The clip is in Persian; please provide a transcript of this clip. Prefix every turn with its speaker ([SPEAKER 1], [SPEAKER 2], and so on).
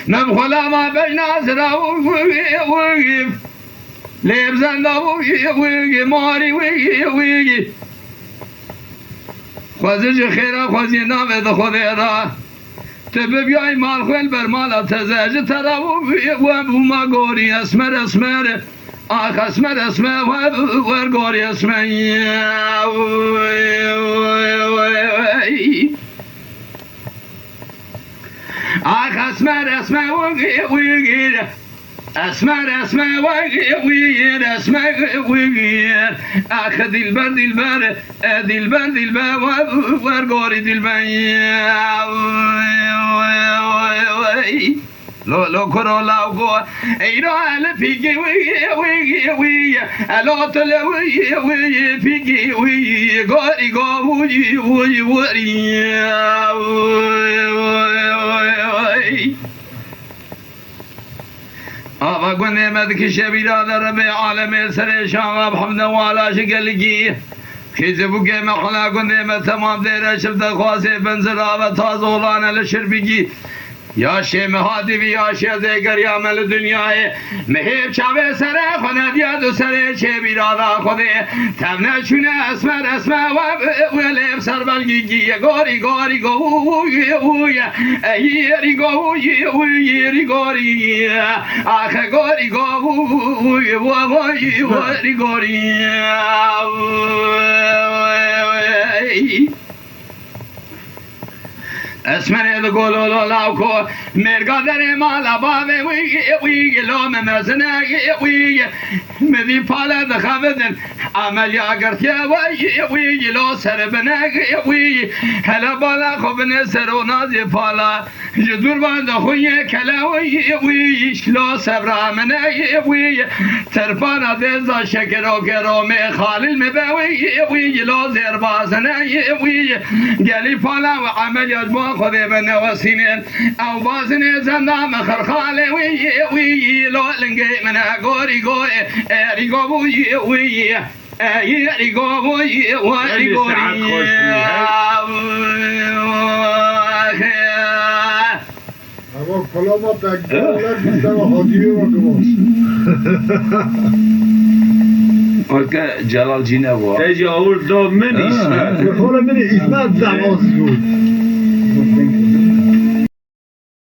[SPEAKER 1] نبخلا ما بين أزرع وقف لبزن وقف ماري وقف خوزج خیره خوزی نامه ده خود را تبه بیای مال خویل بر مالا تزاج ترا و بوما گوری اسمر اسمر آخ اسمر اسمر و گوری اسمر آخ اسمر اسمر وگیر اسمر اسمر وگیر اسمر وگیر آخ دلبر دلبر دلبر دلبر و گوری دلبر لو كرو لاو غو ايرو على فيكي وي وي الا تلا وي فيكي وي غوري غو وي آقا گونه مدک شبیران رب عالم سر شام بحمد والا شگلگی خیزه بوگه مخلا گونه مد تمام دیره شفت خواسته بنزرا و تازولان لشربگی یا شیم هادی وی یا شیزگر یا مل دنیای مهیب چاوه سره خونه دیاد و سره چه بیرادا خوده تمنه چونه اسمر اسمر و لیب سر بلگیگی گاری گاری گوی ایری گوی گاری آخه گاری گوی اسمر ده گلولو لاوکو مرگا در مالا باوه وی لوم مزنه وی مدی پالا ده خبدن عملیا گرتیا وی لو سر بنه وی هلا بالا خوب نسر و نازی پالا جدور بانده خوی کلا وی شلو سبرا منه وی ترپانا دیزا شکر و گرومه خالل مبوی وی لو زیر بازنه وی گلی پالا و عملیات با خودی به نوسینه او بازنه زندام خرخاله وی لو لنگی منه گوری گوی ایری گوی وی ایری گوی وی گوری
[SPEAKER 2] اما کلاما تکدارلر بیشتر حاجیه و کماس
[SPEAKER 1] که جلال جینه بود
[SPEAKER 3] تجاور دو من اسمه
[SPEAKER 2] بخور من اسمه زواز بود